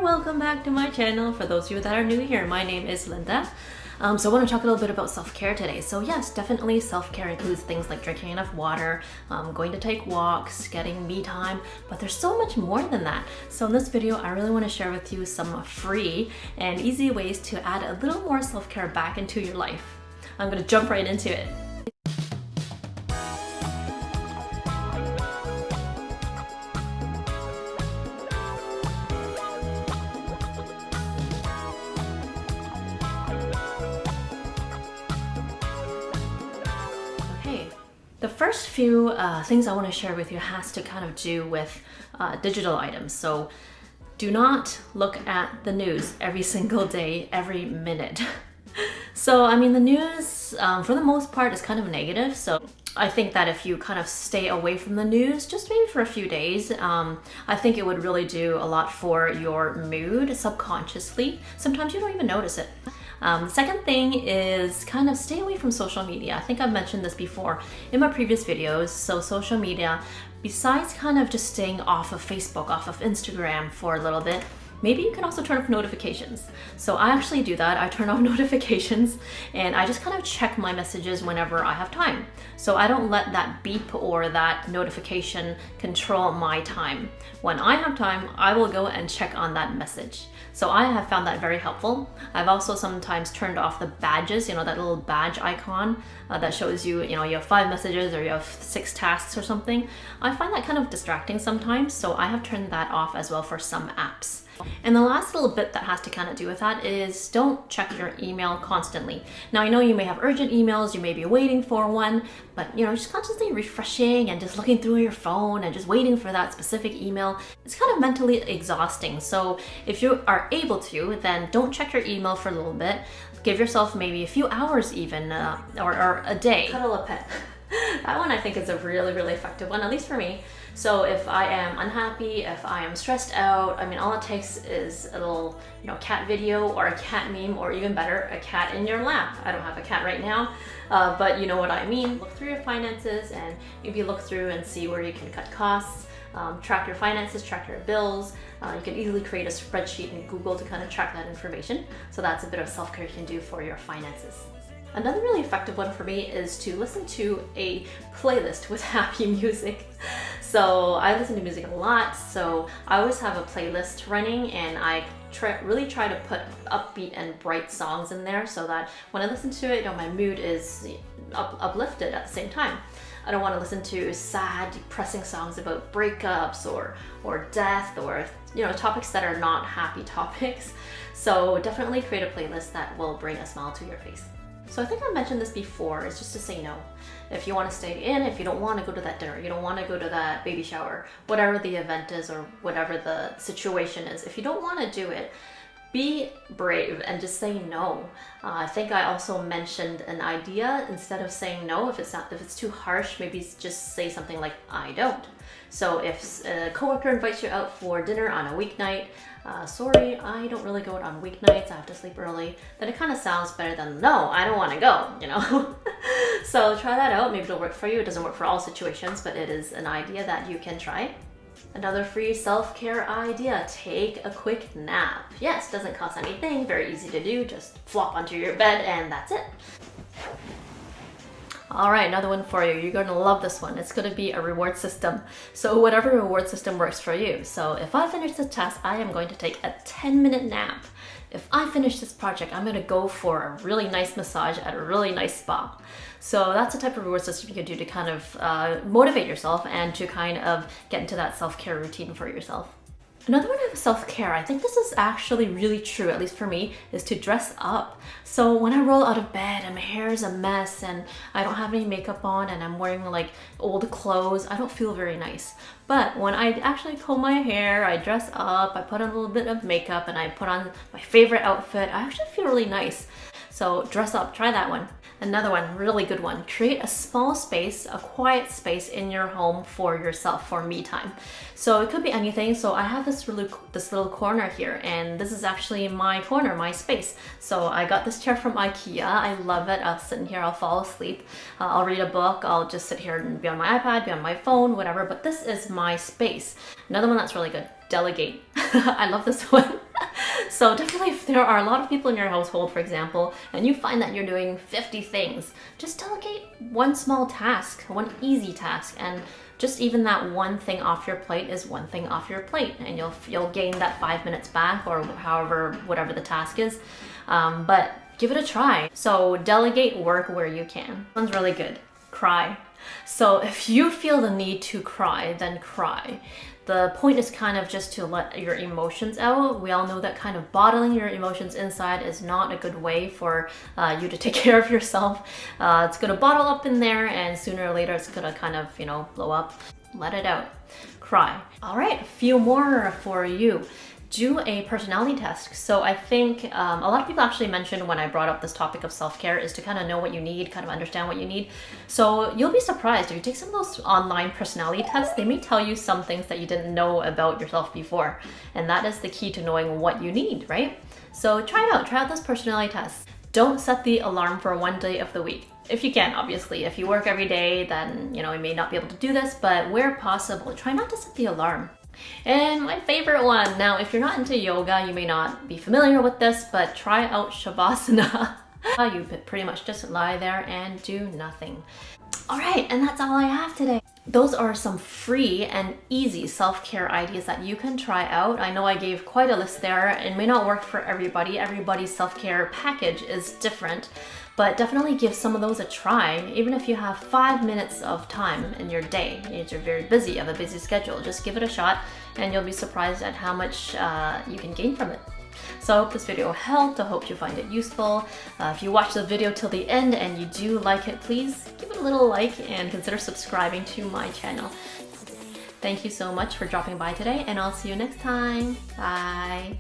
welcome back to my channel. For those of you that are new here, my name is Linda. So I want to talk a little bit about self-care today. So yes, definitely self-care includes things like drinking enough water, going to take walks, getting me time, but there's so much more than that. So in this video, I really want to share with you some free and easy ways to add a little more self-care back into your life. I'm going to jump right into it. The first few things I want to share with you has to kind of do with digital items. So do not look at the news every single day, every minute. So, I mean, the news, for the most part, is kind of negative. So I think that if you kind of stay away from the news, just maybe for a few days, I think it would really do a lot for your mood subconsciously. Sometimes you don't even notice it. The second thing is kind of stay away from social media. I think I've mentioned this before in my previous videos. So social media, besides kind of just staying off of Facebook, off of Instagram for a little bit, maybe you can also turn off notifications. So I actually do that. I turn off notifications and I just kind of check my messages whenever I have time. So I don't let that beep or that notification control my time. When I have time, I will go and check on that message. So I have found that very helpful. I've also sometimes turned off the badges, that little badge icon that shows you, you have 5 messages or you have 6 tasks or something. I find that kind of distracting sometimes, so I have turned that off as well for some apps. And the last little bit that has to kind of do with that is don't check your email constantly. Now, I know you may have urgent emails, you may be waiting for one, but just constantly refreshing and just looking through your phone and just waiting for that specific email, it's kind of mentally exhausting. So if you are able to, then don't check your email for a little bit. Give yourself maybe a few hours even, or a day. Cuddle a pet. That one I think is a really, really effective one, at least for me. So if I am unhappy, if I am stressed out, I mean, all it takes is a little, cat video or a cat meme, or even better, a cat in your lap. I don't have a cat right now, but you know what I mean. Look through your finances and maybe look through and see where you can cut costs, track your finances, track your bills. You can easily create a spreadsheet in Google to kind of track that information. So that's a bit of self-care you can do for your finances. Another really effective one for me is to listen to a playlist with happy music. So I listen to music a lot, so I always have a playlist running and I really try to put upbeat and bright songs in there so that when I listen to it, my mood is uplifted at the same time. I don't want to listen to sad, depressing songs about breakups or death or topics that are not happy topics. So definitely create a playlist that will bring a smile to your face. So I think I mentioned this before, is just to say no. If you want to stay in, if you don't want to go to that dinner, you don't want to go to that baby shower, whatever the event is or whatever the situation is, if you don't want to do it, be brave and just say no. I think I also mentioned an idea, instead of saying no, if it's too harsh, maybe just say something like, I don't. So if a coworker invites you out for dinner on a weeknight, sorry, I don't really go out on weeknights, I have to sleep early, then it kind of sounds better than, no, I don't want to go, So try that out, maybe it'll work for you. It doesn't work for all situations, but it is an idea that you can try. Another free self-care idea, take a quick nap. Yes, doesn't cost anything, very easy to do, just flop onto your bed and that's it. All right, another one for you. You're going to love this one. It's going to be a reward system. So whatever reward system works for you. So if I finish this task, I am going to take a 10-minute nap. If I finish this project, I'm going to go for a really nice massage at a really nice spa. So that's the type of reward system you can do to kind of motivate yourself and to kind of get into that self-care routine for yourself. Another one of self-care, I think this is actually really true, at least for me, is to dress up. So when I roll out of bed and my hair is a mess and I don't have any makeup on and I'm wearing like old clothes, I don't feel very nice. But when I actually comb my hair, I dress up, I put on a little bit of makeup and I put on my favorite outfit, I actually feel really nice. So dress up, try that one. Another one, really good one, create a small space, a quiet space in your home for yourself, for me time. So it could be anything. So I have this little corner here, and this is actually my corner, my space. So I got this chair from IKEA. I love it. I'll sit in here, I'll fall asleep. I'll read a book. I'll just sit here and be on my iPad, be on my phone, whatever. But this is my space. Another one that's really good, delegate. I love this one. So definitely if there are a lot of people in your household, for example, and you find that you're doing 50 things, just delegate one small task, one easy task, and just even that one thing off your plate is one thing off your plate, and you'll gain that 5 minutes back, or whatever the task is. But give it a try. So delegate work where you can. One's really good. Cry. So if you feel the need to cry, then cry. The point is kind of just to let your emotions out. We all know that kind of bottling your emotions inside is not a good way for you to take care of yourself. It's gonna bottle up in there, and sooner or later it's gonna kind of, blow up. Let it out. Cry. All right, a few more for you. Do a personality test. So I think a lot of people actually mentioned when I brought up this topic of self-care is to kind of know what you need, kind of understand what you need. So you'll be surprised if you take some of those online personality tests, they may tell you some things that you didn't know about yourself before. And that is the key to knowing what you need, right? So try out those personality tests. Don't set the alarm for one day of the week. If you can, obviously. If you work every day, then you may not be able to do this, but where possible, try not to set the alarm. And my favorite one, now if you're not into yoga, you may not be familiar with this, but try out Shavasana. You pretty much just lie there and do nothing. All right, and that's all I have today. Those are some free and easy self-care ideas that you can try out. I know I gave quite a list there. It may not work for everybody. Everybody's self-care package is different, but definitely give some of those a try. Even if you have 5 minutes of time in your day, you're very busy, you have a busy schedule, just give it a shot and you'll be surprised at how much you can gain from it. So I hope this video helped. I hope you find it useful. If you watch the video till the end and you do like it, please give it a little like and consider subscribing to my channel. Thank you so much for dropping by today, and I'll see you next time. Bye.